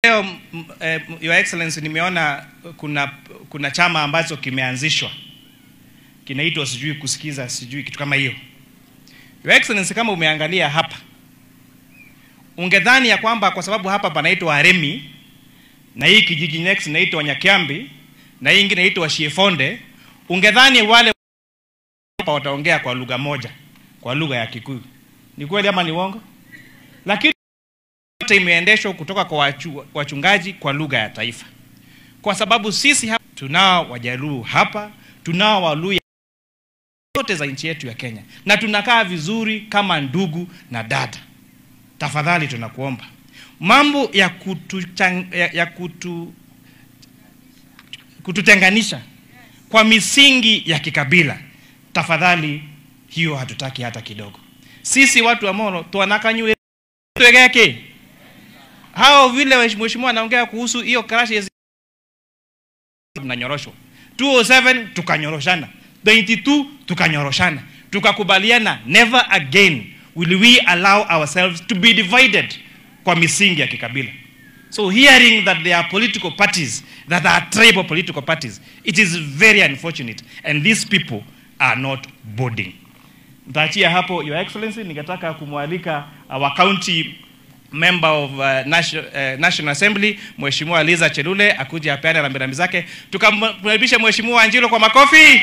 Leo Your Excellency, nimeona kuna chama ambacho kimeanzishwa kinaitwa sijui kusikiza sijui kitu kama hiyo. Your Excellency, kama umeangalia hapa, ungedhani ya kwamba kwa sababu hapa panaitwa Aremi na hii kijiji next inaitwa Nyakiambi na hii ingine inaitwa Shiefonde, ungedhani wale hapa wataongea kwa lugha moja, kwa lugha ya Kikuyu. Ni kweli ama ni uongo? Lakini imeendeshwa kutoka kwa wachungaji kwa lugha ya taifa. Kwa sababu sisi hapa tunao Wajaluo hapa, tunao Waluya zote za nchi yetu ya Kenya, na tunakaa vizuri kama ndugu na dada. Tafadhali tunakuomba, mambo ya kututenganisha kwa misingi ya kikabila, tafadhali hiyo hatutaki hata kidogo. Sisi watu wa Molo tuanakanywe tuwekeke. Hao vile mheshimiwa anaongea kuhusu hiyo crash tunanyoroshwa. 207 tukanyoroshana, 22 tukanyoroshana, tukakubaliana never again will we allow ourselves to be divided kwa misingi ya kikabila. So hearing that there are political parties that are tribal political parties, it is very unfortunate, and these people are not boarding. Nitaachia hapo Your Excellency. Ningetaka kumwalika our county member of National Assembly Mheshimiwa Liza Chelule akuje apeane rambirambi zake. Tukamkaribisha Mheshimiwa Wanjiru kwa makofi.